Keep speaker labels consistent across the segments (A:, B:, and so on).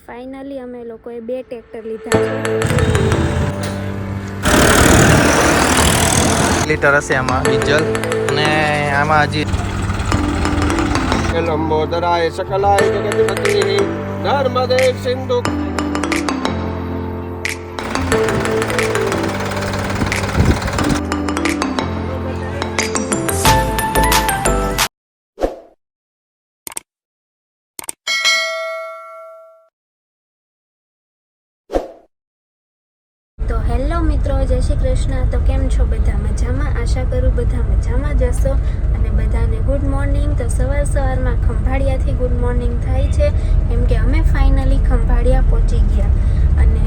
A: Finally અમે લોકોએ 2 tractor લીધા છે.
B: લીટર હશે આમાં ડીઝલ અને આમાં હજી
C: લંબોદરાય સકલાય જગતપતિ નર્મદે સિંધુ.
A: તો હેલો મિત્રો, જય શ્રી કૃષ્ણ. તો કેમ છો બધા? મજામાં? આશા કરું બધા મજામાં જ હશો. અને બધાને ગુડ મોર્નિંગ. તો સવારમાં ખંભાળિયાથી ગુડ મોર્નિંગ થાય છે, કેમ કે અમે ફાઇનલી ખંભાળિયા પહોંચી ગયા. અને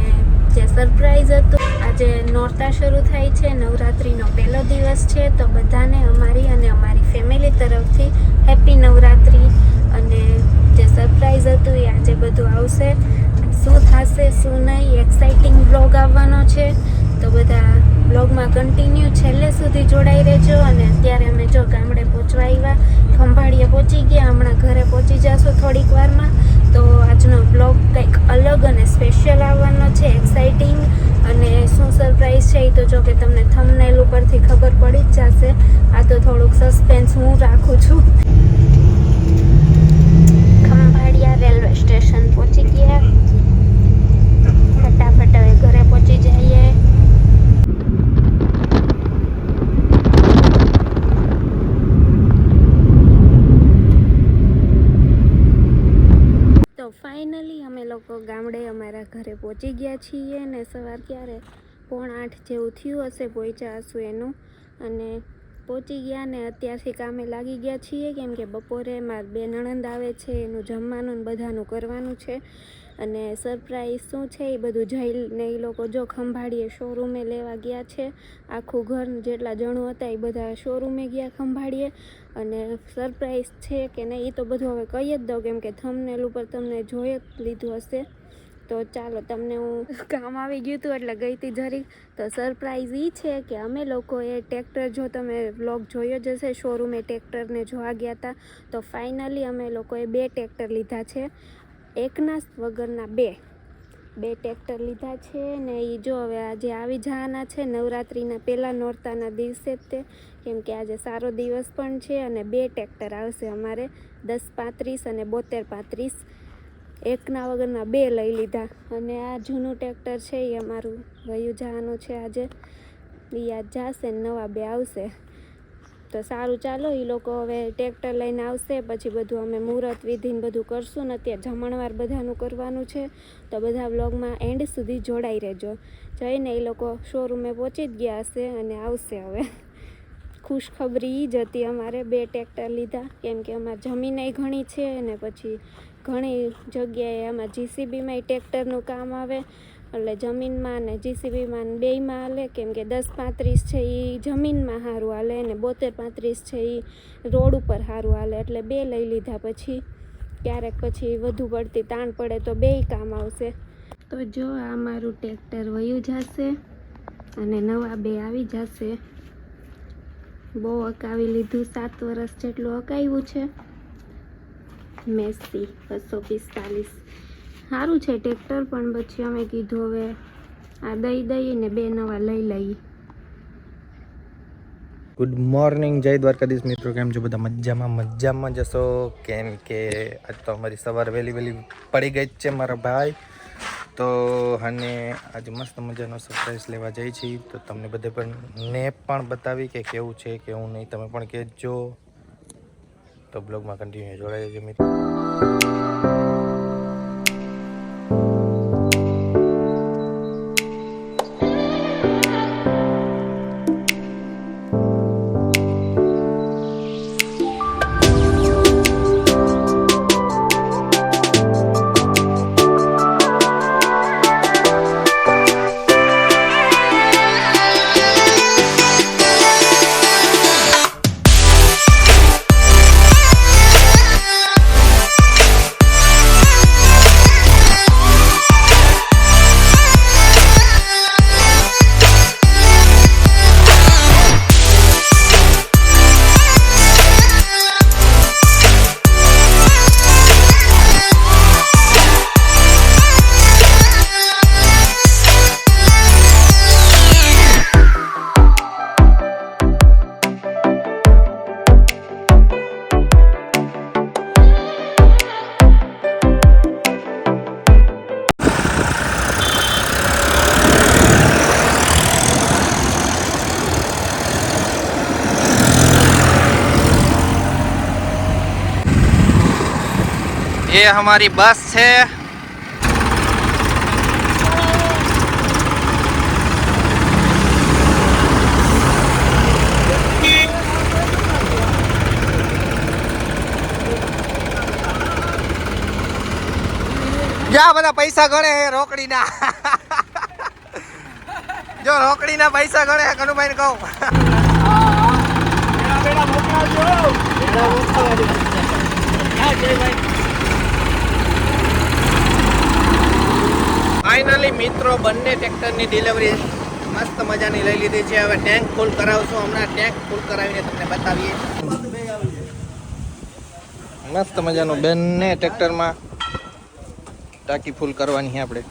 A: જે સરપ્રાઈઝ હતું, આજે નોરતા શરૂ થાય છે, નવરાત્રિનો પહેલો દિવસ છે. તો બધાને અમારી અને અમારી ફેમિલી તરફથી હેપી નવરાત્રિ. અને જે સરપ્રાઈઝ હતું એ આજે બધું આવશે. શું થશે શું નહીં, એક્સાઇટિંગ બ્લોગ આવવાનો છે. તો બધા બ્લોગમાં કન્ટિન્યુ છેલ્લે સુધી જોડાઈ રહેજો. અને અત્યારે અમે જો ગામડે પહોંચવા આવ્યા, ખંભાળિયા પહોંચી ગયા. હમણાં ઘરે પહોંચી જશો થોડીક વારમાં. તો આજનો બ્લોગ કંઈક અલગ અને સ્પેશિયલ આવવાનો છે, એક્સાઇટિંગ. અને શું સરપ્રાઈઝ છે એ તો જો કે તમને થંબનેલ ઉપરથી ખબર પડી જ જશે. આ તો થોડુંક સસ્પેન્સ હું રાખું છું. ખંભાળિયા રેલવે સ્ટેશન પહોંચી ગયા. ફટાફટ હવે ઘરે પહોંચી જઈએ. તો ફાઇનલી અમે લોકો ગામડે અમારા ઘરે પહોંચી ગયા છીએ. ને સવાર ક્યારે 7:45 જેવું થયું હશે પહોંચ્યા હશું એનું. અને પહોંચી ગયા ને અત્યારથી કામે લાગી ગયા છીએ, કેમ કે બપોરે મારા 2 નણંદ આવે છે, એનું જમવાનું ને બધાનું કરવાનું છે. અને સરપ્રાઈઝ શું છે એ બધું જઈને એ લોકો જો ખંભાળીએ શોરૂમે લેવા ગયા છે. આખું ઘર જેટલા જણો હતા એ બધા શોરૂમે ગયા ખંભાળીએ. અને સરપ્રાઈઝ છે કે નહીં એ તો બધું હવે કહી જ દઉં, કેમ કે થંબનેલ ઉપર તમને જોઈ જ લીધું હશે. તો ચાલો, તમને હું કામ આવી ગયું હતું એટલે ગઈ હતી જરીક. તો સરપ્રાઈઝ એ છે કે અમે લોકોએ ટ્રેક્ટર, જો તમે વ્લોગ જોયો જ હશે, શોરૂમે ટ્રેક્ટરને જોવા ગયા હતા. તો ફાઇનલી અમે લોકોએ 2 ટ્રેક્ટર લીધા છે. એકના વગરના 2 ટ્રેક્ટર લીધા છે. ને એ જો હવે આજે આવી જવાના છે નવરાત્રિના પહેલાં નોરતાના દિવસે જ તે, કેમ કે આજે સારો દિવસ પણ છે. અને 2 ટ્રેક્ટર આવશે અમારે, 10-35 અને 72-35. એકના વગરના 2 લઈ લીધા. અને આ જૂનું ટ્રેક્ટર છે એ અમારું વયું જવાનું છે આજે. એ આજ જશે ને નવા 2 આવશે. તો સારું, ચાલો, એ લોકો હવે ટ્રેક્ટર લઈને આવશે પછી બધું અમે મુહૂર્ત વિધિને બધું કરશું. ને અત્યારે જમણવાર બધાનું કરવાનું છે. તો બધા વ્લોગમાં એન્ડ સુધી જોડાઈ રહેજો. જઈને એ લોકો શોરૂમે પહોંચી જ ગયા હશે અને આવશે હવે. ખુશખબરી જ હતી, અમારે 2 ટ્રેક્ટર લીધા, કેમ કે અમારે જમીન ઘણી છે. અને પછી ઘણી જગ્યાએ આમાં જીસીબીમાં ટ્રેક્ટરનું કામ આવે. એટલે જમીનમાં અને જીસીબીમાં બેયમાં હાલે, કેમ કે 10-35 છે એ જમીનમાં સારું હાલે અને 72-35 છે એ રોડ ઉપર સારું હાલે. એટલે 2 લઈ લીધા. પછી ક્યારેક પછી વધુ પડતી તાણ પડે તો 2 કામ આવશે. તો જો આ મારું ટ્રેક્ટર વયું જશે અને નવા 2 આવી જશે. બહુ અકાવી લીધું, 7 વર્ષ જેટલું અકાવ્યું છે. મેસી 245 સારું છે ટ્રેક્ટર, પણ પછી અમે કીધું હવે આ દઈએ ને 2 નવા લઈ લઈએ.
B: ગુડ મોર્નિંગ, જય દ્વારકાધીશ મિત્રો. કેમ છો બધા? મજામાં જશો, કેમ કે આજ તો અમારી સવાર વહેલી પડી ગઈ જ છે મારા ભાઈ. તો અને આજે મસ્ત મજાનો સરપ્રાઈઝ લેવા જઈએ છીએ. તો તમને બધે પણ પણ બતાવી કે કેવું છે કેવું નહીં, તમે પણ કહેજો. તો બ્લોગમાં કન્ટિન્યુ જોડાઈ જજો મિત્રો. ये हमारी बस है। क्या બધા પૈસા ગણે હે રોકડી ના જો રોકડી ના પૈસા ગણે હે કનુભાઈ ને કહું ફાઇનલી મિત્રો બંને ટ્રેક્ટરની ડિલિવરી મસ્ત મજાની લઈ લીધી છે. હવે ટેન્ક ફૂલ કરાવશું. હમણાં ટેન્ક ફૂલ કરાવીને તમને બતાવીએ. મસ્ત મજાનું બંને ટ્રેક્ટરમાં ટાંકી ફૂલ કરવાની છે આપણે.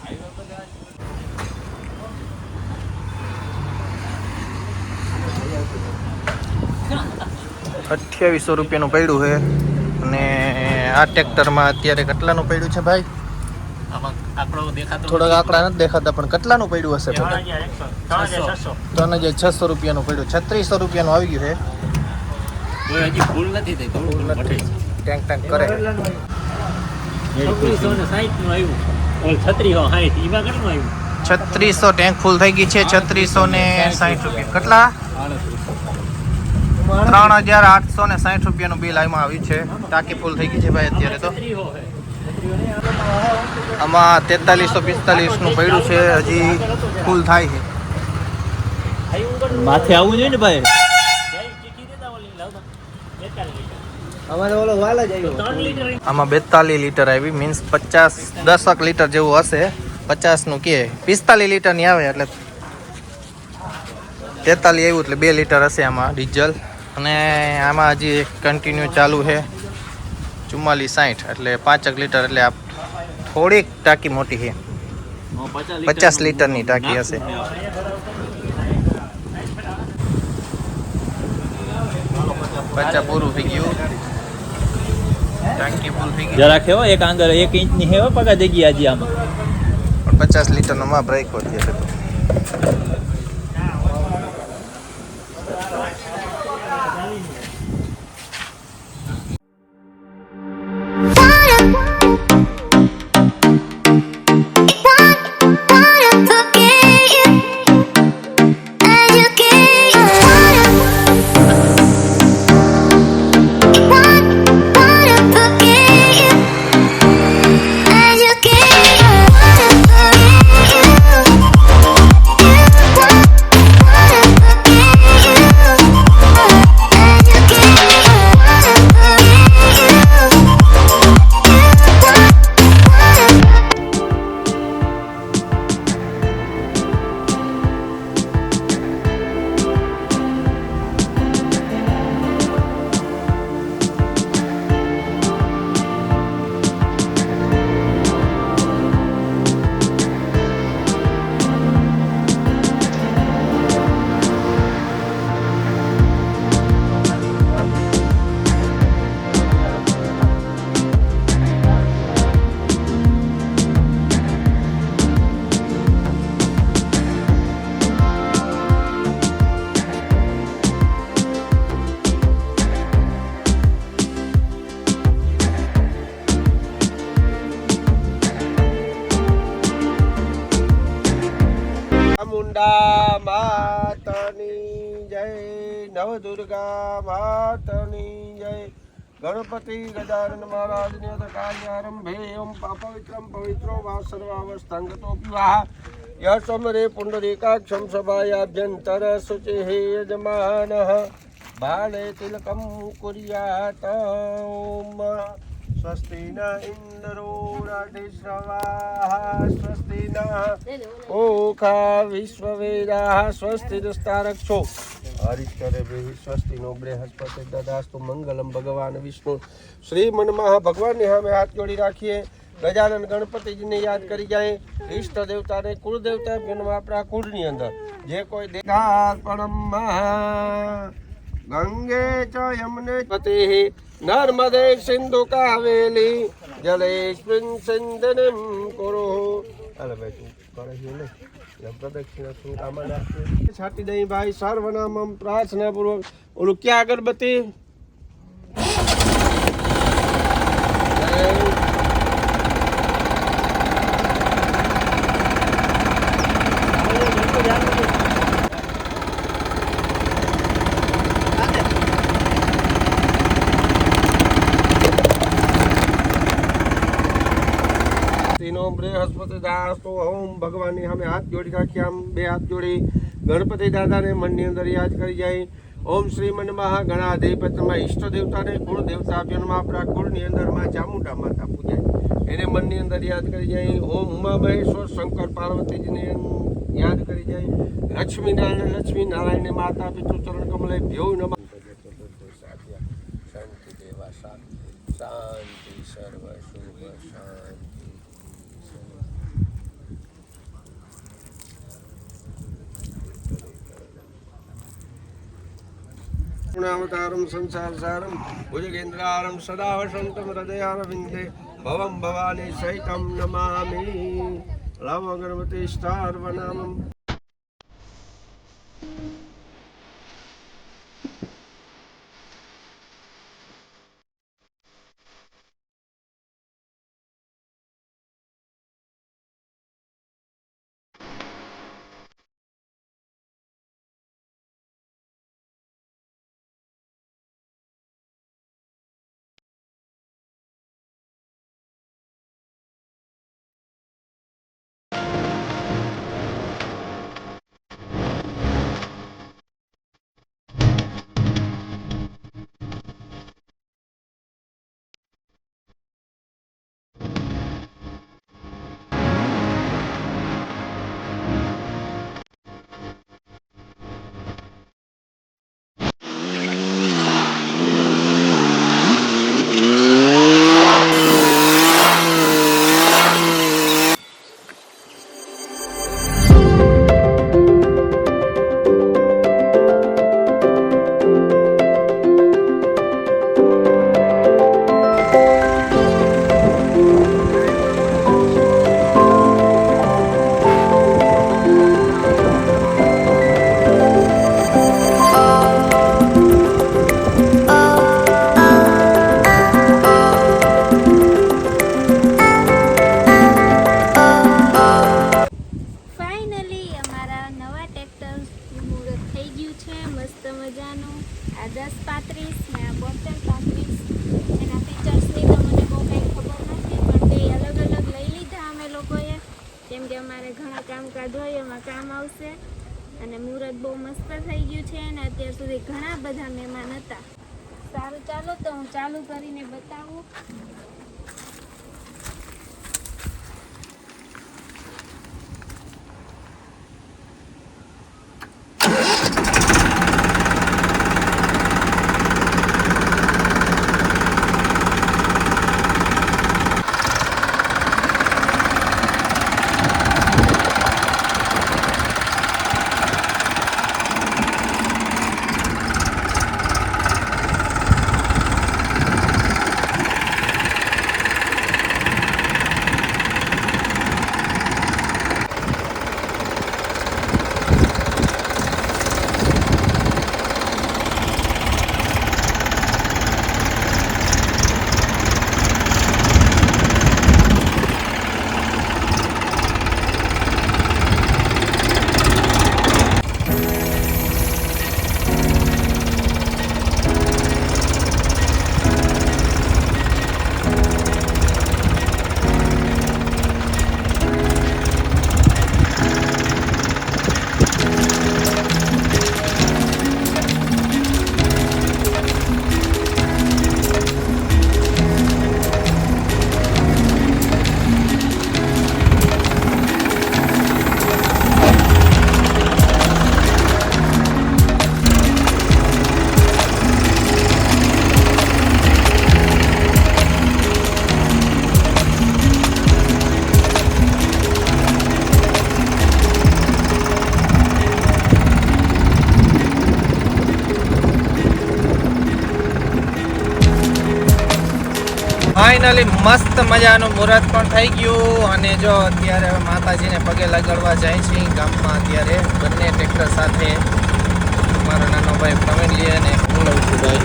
B: 2800 રૂપિયાનું પડ્યું છે. અને આ ટ્રેક્ટરમાં અત્યારે કેટલાનું પડ્યું છે ભાઈ? થોડાક આંકડા નથી દેખાતા પણ કેટલાનું પડ્યું હશે? 3600 રૂપિયાનું પડ્યું. 3600 રૂપિયાનું આવી ગયું છે.
D: હજી ફૂલ નથી થઈ,
B: ફૂલ નથી. ટેન્ક ટેન્ક કરે. 3600 ટેન્ક ફૂલ થઈ ગઈ છે. 3660 રૂપિયા. કેટલા? 3860 રૂપિયાનું બિલ આવ્યું છે. ટાંકી ફૂલ થઈ ગઈ છે ભાઈ અત્યારે તો. આમાં 4345 નું પડ્યું છે. હજી ફૂલ થાય છે.
D: માથે આવવું જોઈએ ને ભાઈ.
B: આમાં 42 લીટર આવી. મીન્સ 10 લીટર જેવું હશે. 50 નું કે 45 લીટર ની આવે એટલે 43 આવ્યું એટલે 2 લીટર હશે આમાં ડીઝલ. અને આમાં હજી કન્ટિન્યુ ચાલુ છે 4460 એટલે 5 લીટર. એટલે આ થોડીક ટાંકી મોટી છે. 50 લીટરની ટાંકી હશે. પચા પૂરું થઈ ગયું. ટાંકી ફૂલ થઈ ગઈ.
D: જરા ખેવો એક આંગર 1 ઇંચની હેવો પગા જગ્યા હજી આમાં.
B: 50 લીટરનો માં બ્રેક હોતી હશે તો.
C: ચામુંડા માતની જય, નવદુર્ગા માતની જય. ગણપતિ ગજાનન મહારાજને કાર્યારંભે ઓમ પવિત્રમ પવિત્રો વા સર્વાવસ્થાંગતો વિવાહ યસમરે પુંડરીકાક્ષમ સભાયાભ્યંતર શુચિ યજમાનઃ બાલે તિલકમ કુર્યાત. ઓમ સ્વસ્તિ ન ઇન્દ્રો રાઢિશ્રવાઃ સ્વસ્તિ ન ઓખા વિશ્વવેદાઃ સ્વસ્તિ નસ્તારક્ષો હરિશ્ચરે સ્વસ્તિ નો બૃહસ્પતિ દદાસ્તુ મંગલમ. ભગવાન વિષ્ણુ શ્રી મનમાં ભગવાનની સામે હાથ જોડી રાખીએ. ગજાનન ગણપતિજીને યાદ કરી જાય. ઈષ્ટ દેવતાને કુળ દેવતા આપણા કુળની અંદર જે કોઈ દેવતાર્પણમ ગંગે ચ યમને પતે નર્મદે સિંધુ કાવેલી જલેસ્મિન સિંધનમ કરો. અલે ભાઈ તું કરે છે ને પ્રદક્ષિણા શું કામ રાખે છાટી દઈ ભાઈ. સર્વનામમ પ્રાર્થના પૂર્વક. ઓલું ક્યાં અગરબત્તી હસ્પતિ દાસ્તો ઓમ ભગવાનની સામે હાથ જોડી રાખી આમ બે હાથ જોડી ગણપતિ દાદાને મનની અંદર યાદ કરી જાય. ઓમ શ્રીમન મહાગણાધિપતિમાં ઈષ્ટ દેવતાને કુળ દેવતા નમઃ. આપણા કુળની અંદર માં ચામુંડા માતા પૂજાય એને મનની અંદર યાદ કરી જાય. ઓમ ઉમા મહેશ્વર શંકર પાર્વતીજીને યાદ કરી જાય. લક્ષ્મી નારાયણ માતા પિતૃ ચરણ કમલે ભ્યો નમઃ. શાંતિ દેવા શાંતિ સર્વ શુભ શાંતિ. પૂર્ણાવતારમ સંસાર સારમ ભુજગેન્દ્રારમ સદા વસંતમ હૃદયારવિંદે ભવમ ભવાની સહિતમ નમામિ. લવ ગણપતિ સ્થાર્વનામમ.
A: મજાનું. આ 10-35 ને આ 72-35 એના ફીચર્સની તો મને બહુ કંઈ ખબર નથી, પણ બે અલગ અલગ લઈ લીધા અમે લોકોએ, કેમ કે અમારે ઘણા કામકાજ હોય એમાં કામ આવશે. અને મુહૂર્ત બહુ મસ્ત થઈ ગયું છે અને અત્યાર સુધી ઘણા બધા મહેમાન હતા. સારું, ચાલો તો હું ચાલુ કરીને બતાવું.
B: ફાઇનલી મસ્ત મજાનું મુહૂર્ત પણ થઈ ગયું. અને જો અત્યારે હવે માતાજીને પગે લગાડવા જાય છે ગામમાં. અત્યારે બંને ટ્રેક્ટર સાથે મારો નાનો ભાઈ પ્રવીણ અને હું લઉં છું ભાઈ.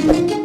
C: છે